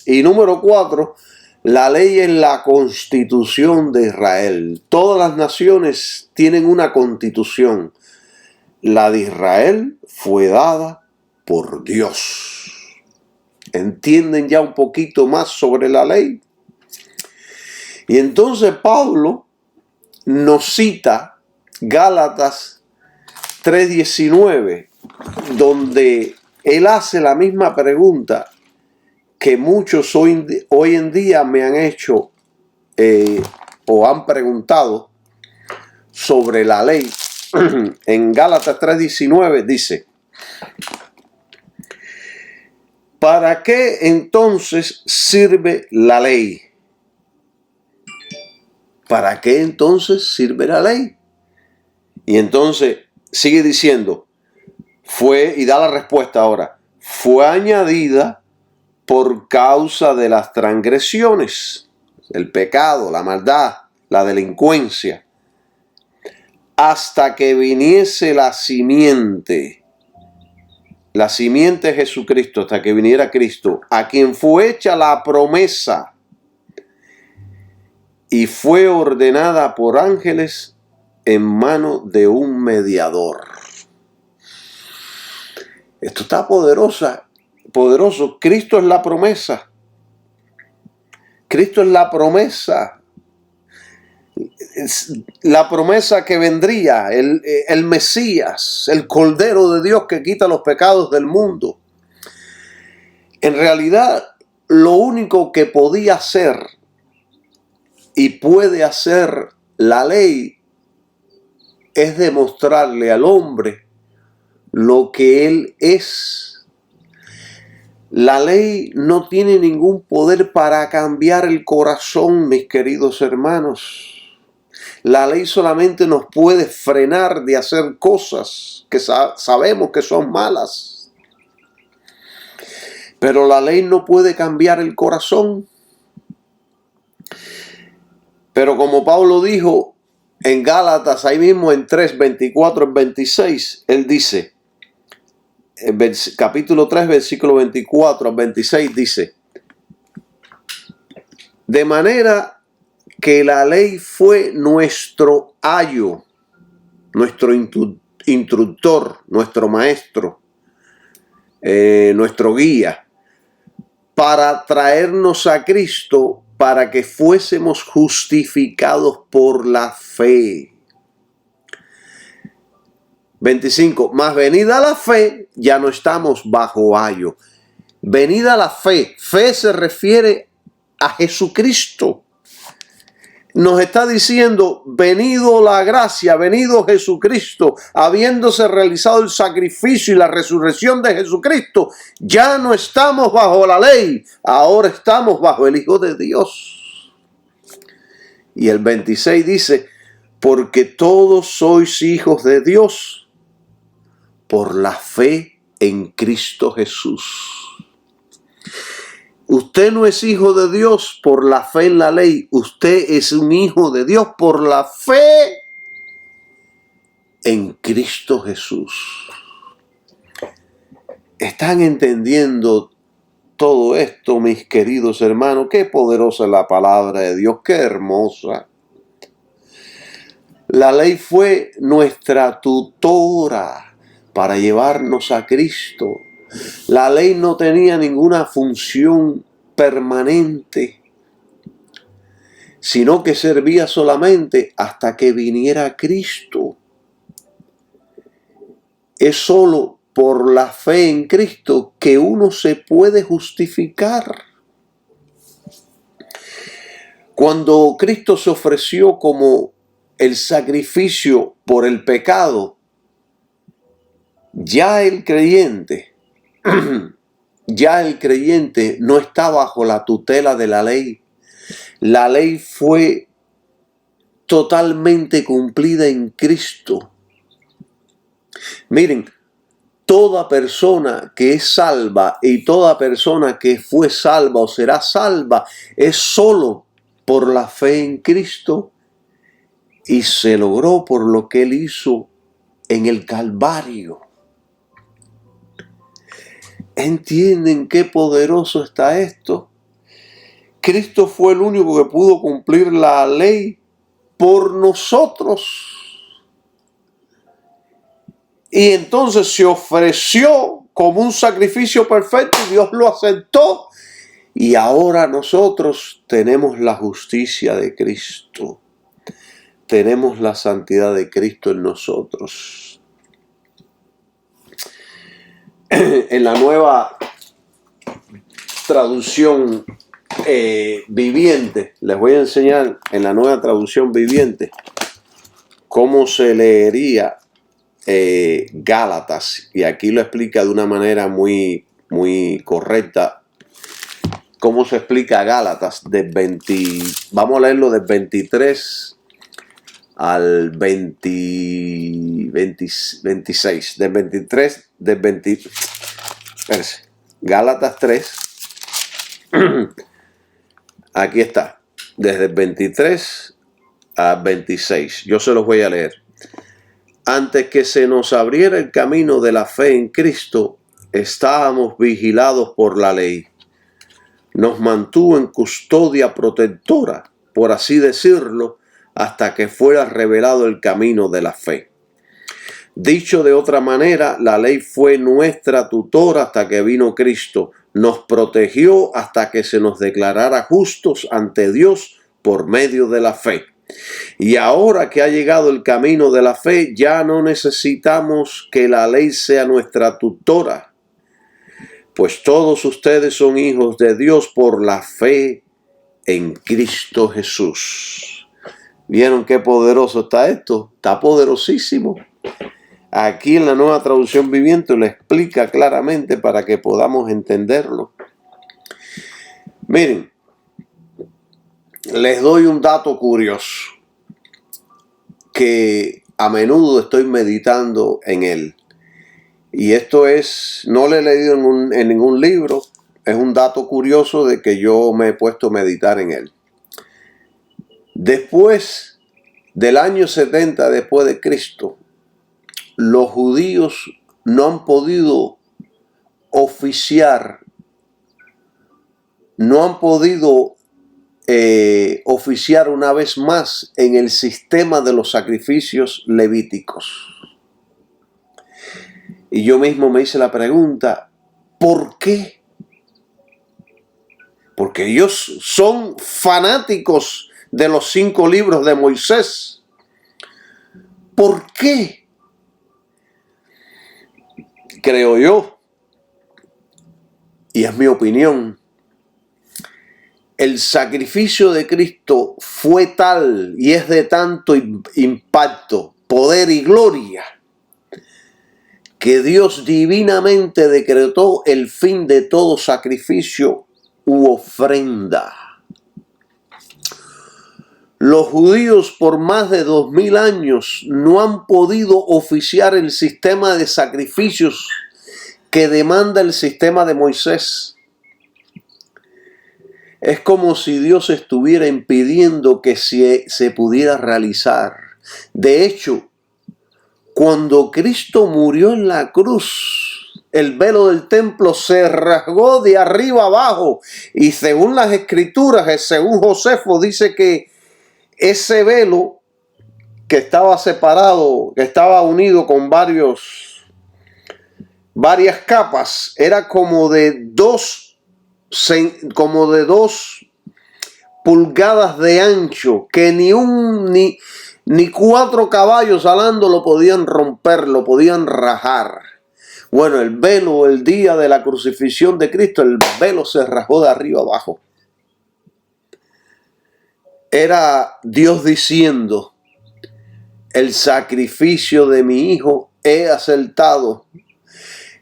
Y número 4, la ley es la constitución de Israel. Todas las naciones tienen una constitución. La de Israel fue dada por Dios. entienden ya un poquito más sobre la ley. Y entonces Pablo nos cita Gálatas 3:19, donde él hace la misma pregunta que muchos hoy en día me han hecho o han preguntado sobre la ley. En Gálatas 3:19 dice: ¿para qué entonces sirve la ley? ¿Para qué entonces sirve la ley? Y entonces sigue diciendo, y da la respuesta ahora, fue añadida por causa de las transgresiones, el pecado, la maldad, la delincuencia, hasta que viniese la simiente de Jesucristo, hasta que viniera Cristo, a quien fue hecha la promesa y fue ordenada por ángeles en mano de un mediador. Esto está poderoso. Cristo es la promesa. Cristo es la promesa. La promesa que vendría, el Mesías, el Cordero de Dios que quita los pecados del mundo. En realidad, lo único que podía hacer y puede hacer la ley es demostrarle al hombre lo que él es. La ley no tiene ningún poder para cambiar el corazón, mis queridos hermanos. La ley solamente nos puede frenar de hacer cosas que sabemos que son malas. Pero la ley no puede cambiar el corazón. Pero como Pablo dijo en Gálatas, ahí mismo en 3, 24 y 26, él dice, capítulo 3, versículo 24 al 26 dice: de manera que la ley fue nuestro ayo, nuestro instructor, nuestro maestro, nuestro guía, para traernos a Cristo, para que fuésemos justificados por la fe. 25. Mas venida la fe, ya no estamos bajo ayo. Venida la fe. Fe se refiere a Jesucristo. Nos está diciendo, venido la gracia, venido Jesucristo, habiéndose realizado el sacrificio y la resurrección de Jesucristo, ya no estamos bajo la ley, ahora estamos bajo el Hijo de Dios. Y el 26 dice, porque todos sois hijos de Dios por la fe en Cristo Jesús. Usted no es hijo de Dios por la fe en la ley. Usted es un hijo de Dios por la fe en Cristo Jesús. ¿Están entendiendo todo esto, mis queridos hermanos? Qué poderosa es la palabra de Dios, qué hermosa. La ley fue nuestra tutora para llevarnos a Cristo. La ley no tenía ninguna función permanente, sino que servía solamente hasta que viniera Cristo. Es solo por la fe en Cristo que uno se puede justificar. Cuando Cristo se ofreció como el sacrificio por el pecado, ya el creyente no está bajo la tutela de la ley. La ley fue totalmente cumplida en Cristo. Miren, toda persona que es salva y toda persona que fue salva o será salva es solo por la fe en Cristo y se logró por lo que Él hizo en el Calvario. ¿Entienden qué poderoso está esto? Cristo fue el único que pudo cumplir la ley por nosotros. Y entonces se ofreció como un sacrificio perfecto y Dios lo aceptó. Y ahora nosotros tenemos la justicia de Cristo. Tenemos la santidad de Cristo en nosotros. En la nueva traducción viviente, les voy a enseñar en la nueva traducción viviente cómo se leería Gálatas. Y aquí lo explica de una manera muy correcta. Cómo se explica Gálatas vamos a leerlo del 23 al 26, del 23, espérese, Gálatas 3, aquí está, desde el 23 al 26, yo se los voy a leer. Antes que se nos abriera el camino de la fe en Cristo, estábamos vigilados por la ley. Nos mantuvo en custodia protectora, por así decirlo, hasta que fuera revelado el camino de la fe. Dicho de otra manera, la ley fue nuestra tutora hasta que vino Cristo. Nos protegió hasta que se nos declarara justos ante Dios por medio de la fe. Y ahora que ha llegado el camino de la fe, ya no necesitamos que la ley sea nuestra tutora, pues todos ustedes son hijos de Dios por la fe en Cristo Jesús. ¿Vieron qué poderoso está esto? Está poderosísimo. Aquí en la nueva traducción viviente lo explica claramente para que podamos entenderlo. Miren, les doy un dato curioso que a menudo estoy meditando en él. Y esto no lo he leído en ningún libro, es un dato curioso de que yo me he puesto a meditar en él. Después del año 70 después de Cristo, los judíos no han podido oficiar una vez más en el sistema de los sacrificios levíticos. Y yo mismo me hice la pregunta, ¿por qué? Porque ellos son fanáticos de los 5 libros de Moisés. ¿Por qué? Creo yo, y es mi opinión, el sacrificio de Cristo fue tal y es de tanto impacto, poder y gloria, que Dios divinamente decretó el fin de todo sacrificio u ofrenda. Los judíos por más de 2000 años no han podido oficiar el sistema de sacrificios que demanda el sistema de Moisés. Es como si Dios estuviera impidiendo que se pudiera realizar. De hecho, cuando Cristo murió en la cruz, el velo del templo se rasgó de arriba abajo. Y según las escrituras, según Josefo, dice que ese velo que estaba separado, que estaba unido con varias capas, era como de 2 pulgadas de ancho, que ni 4 caballos alando lo podían romper, lo podían rajar. Bueno, el velo, el día de la crucifixión de Cristo, el velo se rasgó de arriba abajo. Era Dios diciendo, el sacrificio de mi Hijo he aceptado.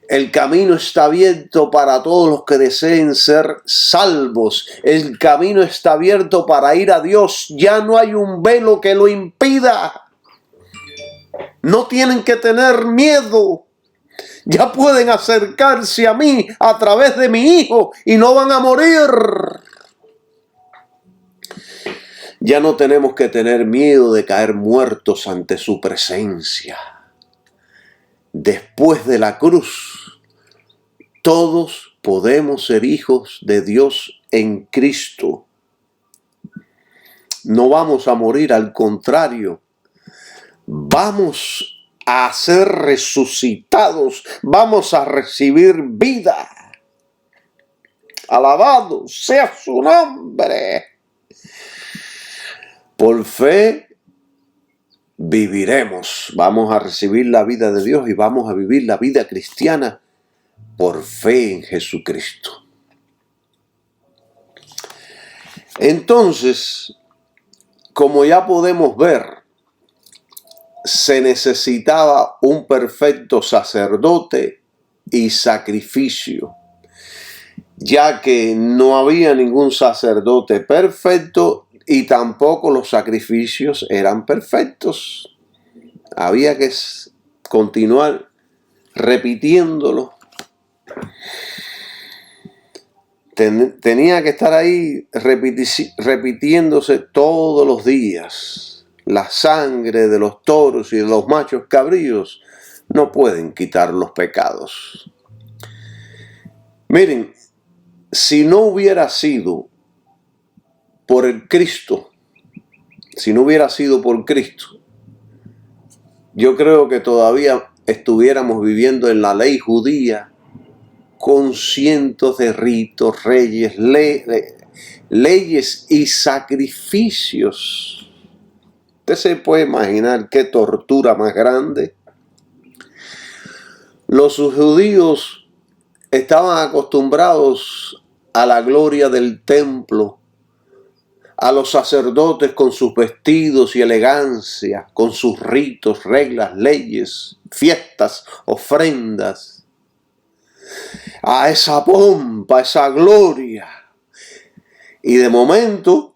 El camino está abierto para todos los que deseen ser salvos. El camino está abierto para ir a Dios. Ya no hay un velo que lo impida. No tienen que tener miedo. Ya pueden acercarse a mí a través de mi Hijo y no van a morir. Ya no tenemos que tener miedo de caer muertos ante su presencia. Después de la cruz, todos podemos ser hijos de Dios en Cristo. No vamos a morir, al contrario, vamos a ser resucitados, vamos a recibir vida. Alabado sea su nombre. Por fe viviremos, vamos a recibir la vida de Dios y vamos a vivir la vida cristiana por fe en Jesucristo. Entonces, como ya podemos ver, se necesitaba un perfecto sacerdote y sacrificio, ya que no había ningún sacerdote perfecto y tampoco los sacrificios eran perfectos. Había que continuar repitiéndolo. Tenía que estar ahí repitiéndose todos los días. La sangre de los toros y de los machos cabríos no pueden quitar los pecados. Miren, si no hubiera sido por el Cristo, yo creo que todavía estuviéramos viviendo en la ley judía con cientos de ritos, leyes y sacrificios. Usted se puede imaginar qué tortura más grande. Los judíos estaban acostumbrados a la gloria del templo, a los sacerdotes con sus vestidos y elegancia, con sus ritos, reglas, leyes, fiestas, ofrendas, a esa pompa, a esa gloria. Y de momento,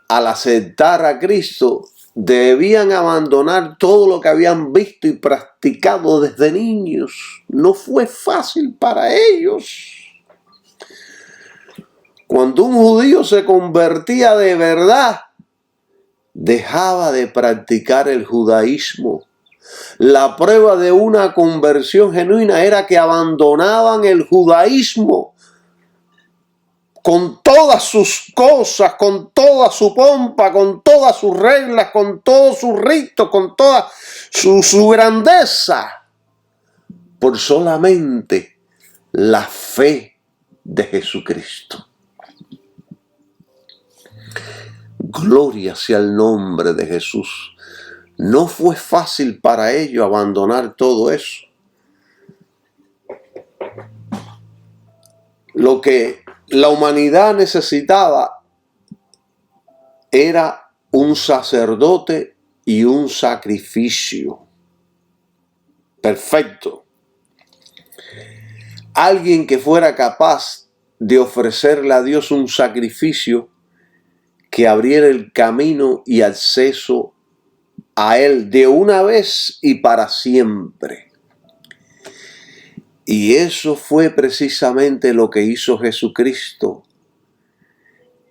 al aceptar a Cristo, debían abandonar todo lo que habían visto y practicado desde niños. No fue fácil para ellos. Cuando un judío se convertía de verdad, dejaba de practicar el judaísmo. La prueba de una conversión genuina era que abandonaban el judaísmo con todas sus cosas, con toda su pompa, con todas sus reglas, con todos sus ritos, con toda su grandeza, por solamente la fe de Jesucristo. Gloria sea el nombre de Jesús. No fue fácil para ellos abandonar todo eso. Lo que la humanidad necesitaba era un sacerdote y un sacrificio perfecto. Alguien que fuera capaz de ofrecerle a Dios un sacrificio que abriera el camino y acceso a Él de una vez y para siempre. Y eso fue precisamente lo que hizo Jesucristo.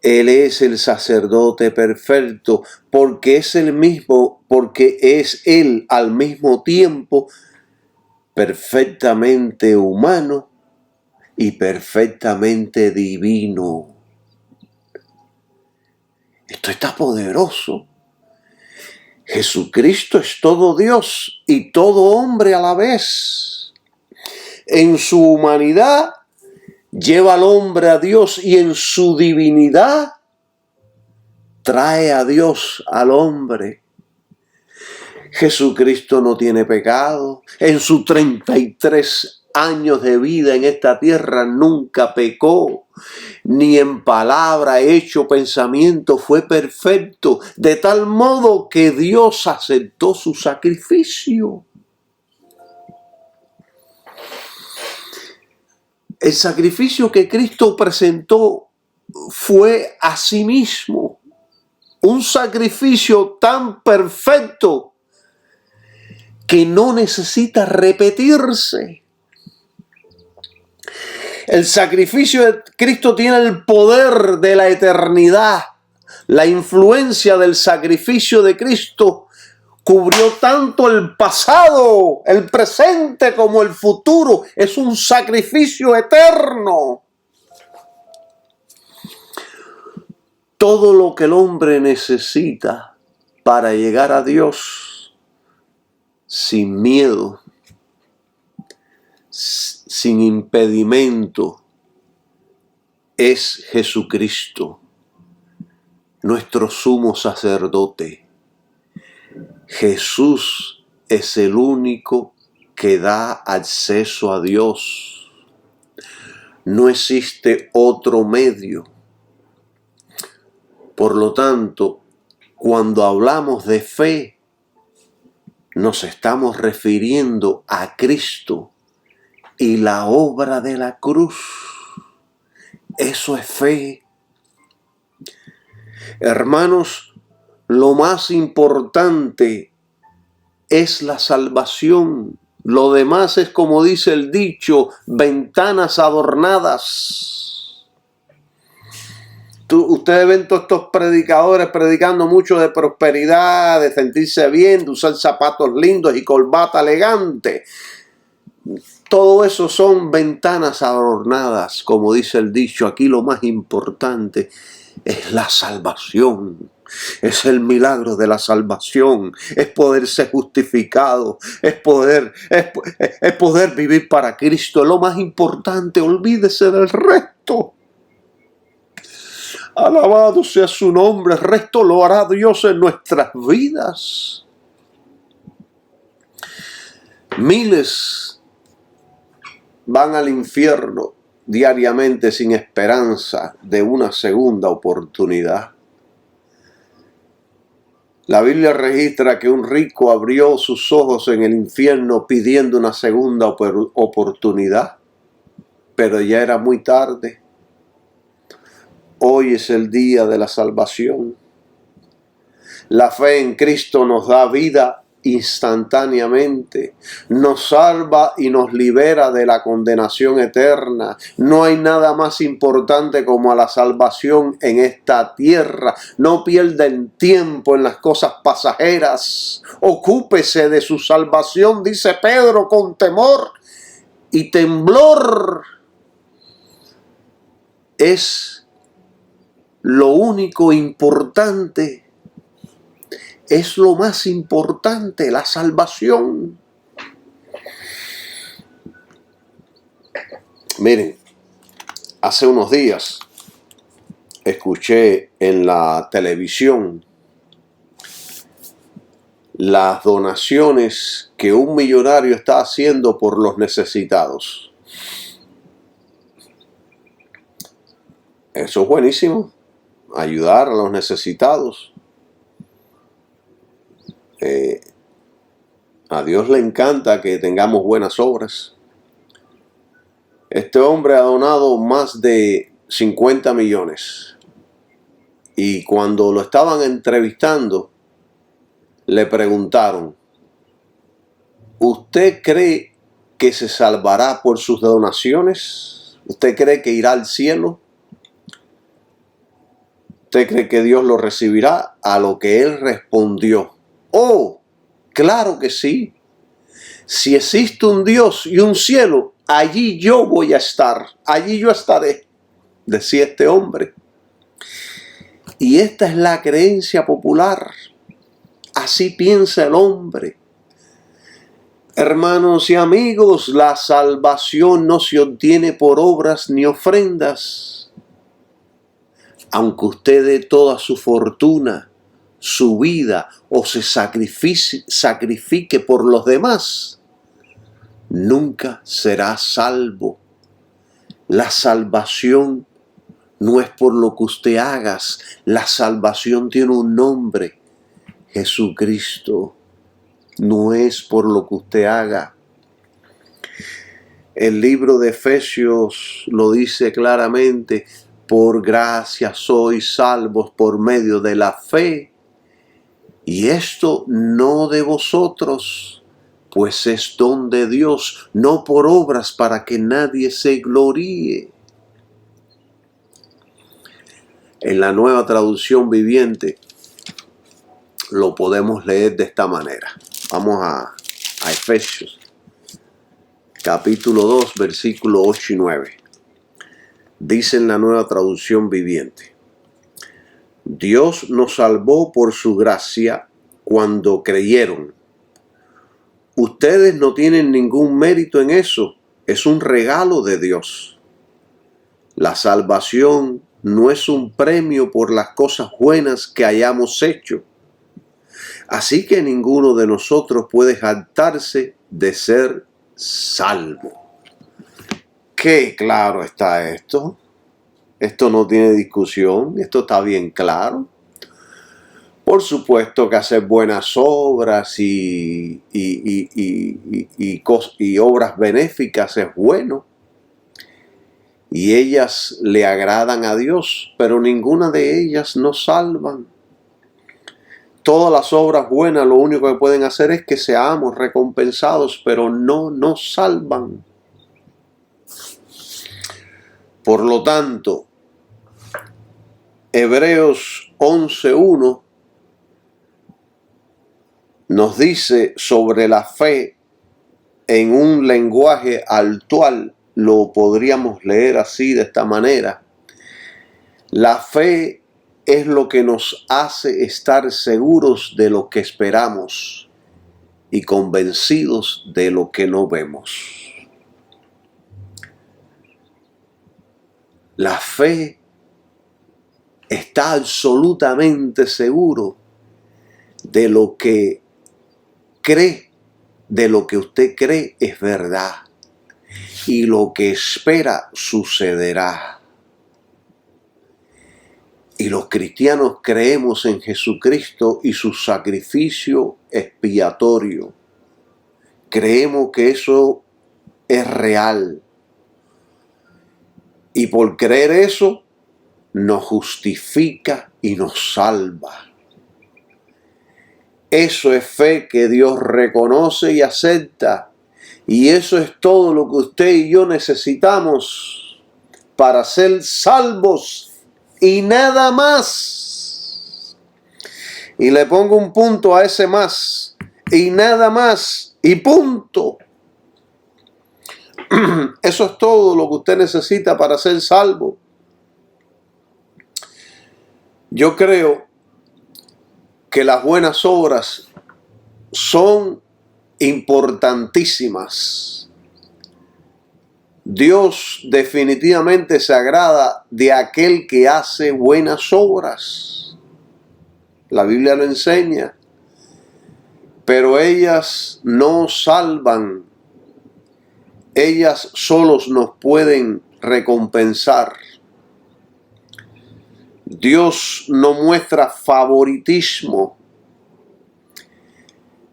Él es el sacerdote perfecto, porque es Él al mismo tiempo perfectamente humano y perfectamente divino. Esto está poderoso. Jesucristo es todo Dios y todo hombre a la vez. En su humanidad lleva al hombre a Dios y en su divinidad trae a Dios al hombre. Jesucristo no tiene pecado. En sus 33 años de vida en esta tierra nunca pecó. Ni en palabra, hecho, pensamiento fue perfecto. De tal modo que Dios aceptó su sacrificio. El sacrificio que Cristo presentó fue a sí mismo. Un sacrificio tan perfecto que no necesita repetirse. El sacrificio de Cristo tiene el poder de la eternidad. La influencia del sacrificio de Cristo cubrió tanto el pasado, el presente como el futuro. Es un sacrificio eterno. Todo lo que el hombre necesita para llegar a Dios sin miedo, sin impedimento, es Jesucristo, nuestro sumo sacerdote. Jesús es el único que da acceso a Dios. No existe otro medio. Por lo tanto, cuando hablamos de fe, nos estamos refiriendo a Cristo y la obra de la cruz. Eso es fe. Hermanos, lo más importante es la salvación. Lo demás es, como dice el dicho, ventanas adornadas. Ustedes ven todos estos predicadores predicando mucho de prosperidad, de sentirse bien, de usar zapatos lindos y corbata elegante. Todo eso son ventanas adornadas, como dice el dicho. Aquí lo más importante es la salvación. Es el milagro de la salvación. Es poder ser justificado. Es poder vivir para Cristo. Es lo más importante. Olvídese del resto. Alabado sea su nombre. El resto lo hará Dios en nuestras vidas. Miles van al infierno diariamente sin esperanza de una segunda oportunidad. La Biblia registra que un rico abrió sus ojos en el infierno pidiendo una segunda oportunidad, pero ya era muy tarde. Hoy es el día de la salvación. La fe en Cristo nos da vida instantáneamente, nos salva y nos libera de la condenación eterna. No hay nada más importante como la salvación en esta tierra. No pierden tiempo en las cosas pasajeras. Ocúpese de su salvación, dice Pedro, con temor y temblor. Es lo único importante. Es lo más importante, la salvación. Miren, hace unos días escuché en la televisión las donaciones que un millonario está haciendo por los necesitados. Eso es buenísimo, ayudar a los necesitados. A Dios le encanta que tengamos buenas obras. Este hombre ha donado más de 50 millones. Y cuando lo estaban entrevistando, le preguntaron: ¿usted cree que se salvará por sus donaciones? ¿Usted cree que irá al cielo? ¿Usted cree que Dios lo recibirá? A lo que él respondió: ¡oh, claro que sí! Si existe un Dios y un cielo, allí yo voy a estar, allí yo estaré, decía este hombre. Y esta es la creencia popular. Así piensa el hombre. Hermanos y amigos, la salvación no se obtiene por obras ni ofrendas. Aunque usted dé toda su fortuna, su vida o se sacrifique por los demás, nunca será salvo. La salvación no es por lo que usted haga. La salvación tiene un nombre: Jesucristo. No es por lo que usted haga. El libro de Efesios lo dice claramente: por gracia sois salvos por medio de la fe. Y esto no de vosotros, pues es don de Dios, no por obras para que nadie se gloríe. En la Nueva Traducción Viviente lo podemos leer de esta manera. Vamos a Efesios, capítulo 2, versículos 8 y 9. Dice en la Nueva Traducción Viviente: Dios nos salvó por su gracia cuando creyeron. ustedes no tienen ningún mérito en eso. Es un regalo de Dios. La salvación no es un premio por las cosas buenas que hayamos hecho. Así que ninguno de nosotros puede jactarse de ser salvo. Qué claro está esto. Esto no tiene discusión. Esto está bien claro. Por supuesto que hacer buenas obras y obras benéficas es bueno. Y ellas le agradan a Dios, pero ninguna de ellas nos salvan. Todas las obras buenas lo único que pueden hacer es que seamos recompensados, pero no nos salvan. Por lo tanto, Hebreos 11:1 nos dice sobre la fe en un lenguaje actual. Lo podríamos leer así, de esta manera. La fe es lo que nos hace estar seguros de lo que esperamos y convencidos de lo que no vemos. La fe está absolutamente seguro de lo que cree, de lo que usted cree es verdad. Y lo que espera sucederá. Y los cristianos creemos en Jesucristo y su sacrificio expiatorio. Creemos que eso es real. Y por creer eso, nos justifica y nos salva. Eso es fe que Dios reconoce y acepta. Y eso es todo lo que usted y yo necesitamos para ser salvos y nada más. Y le pongo un punto a ese más. Y nada más. Y punto. Eso es todo lo que usted necesita para ser salvo. Yo creo que las buenas obras son importantísimas. Dios definitivamente se agrada de aquel que hace buenas obras. La Biblia lo enseña. Pero ellas no salvan. Ellas solos nos pueden recompensar. Dios no muestra favoritismo.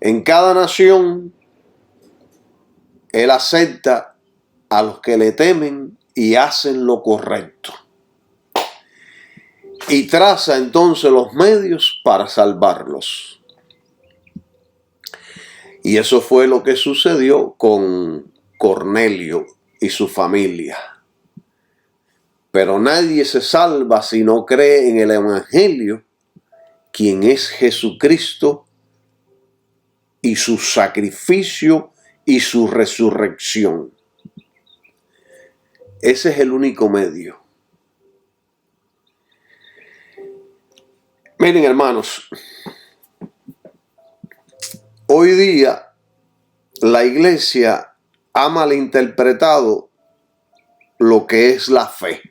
En cada nación, Él acepta a los que le temen y hacen lo correcto. Y traza entonces los medios para salvarlos. Y eso fue lo que sucedió con Cornelio y su familia. Pero nadie se salva si no cree en el Evangelio, quien es Jesucristo, y su sacrificio y su resurrección. Ese es el único medio. Miren, hermanos, hoy día la iglesia ha malinterpretado lo que es la fe.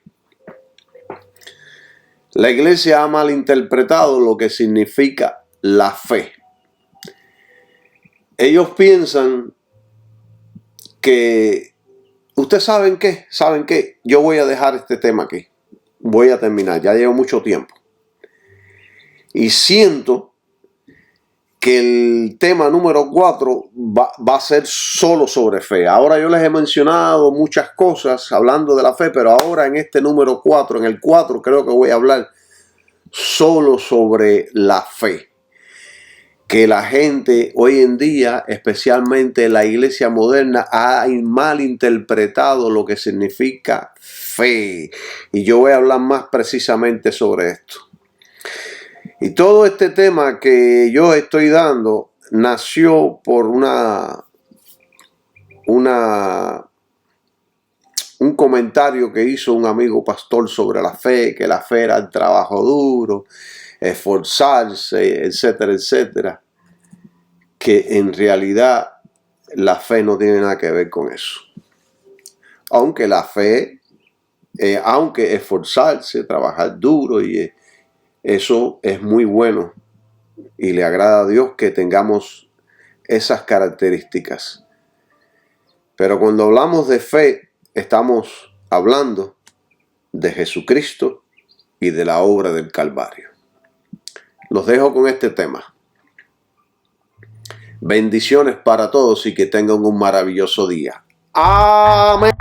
La iglesia ha malinterpretado lo que significa la fe. Ellos piensan que, ¿ustedes saben qué? ¿Saben qué? Yo voy a dejar este tema aquí. Voy a terminar, ya llevo mucho tiempo. Y siento que el tema número 4 va a ser solo sobre fe. Ahora yo les he mencionado muchas cosas hablando de la fe, pero ahora en este número 4, en el 4 creo que voy a hablar solo sobre la fe. Que la gente hoy en día, especialmente la iglesia moderna, ha malinterpretado lo que significa fe. Y yo voy a hablar más precisamente sobre esto. Y todo este tema que yo estoy dando nació por un comentario que hizo un amigo pastor sobre la fe, que la fe era el trabajo duro, esforzarse, etcétera, etcétera, que en realidad la fe no tiene nada que ver con eso. Aunque la fe, aunque esforzarse, trabajar duro, y eso es muy bueno y le agrada a Dios que tengamos esas características. Pero cuando hablamos de fe, estamos hablando de Jesucristo y de la obra del Calvario. Los dejo con este tema. Bendiciones para todos y que tengan un maravilloso día. Amén.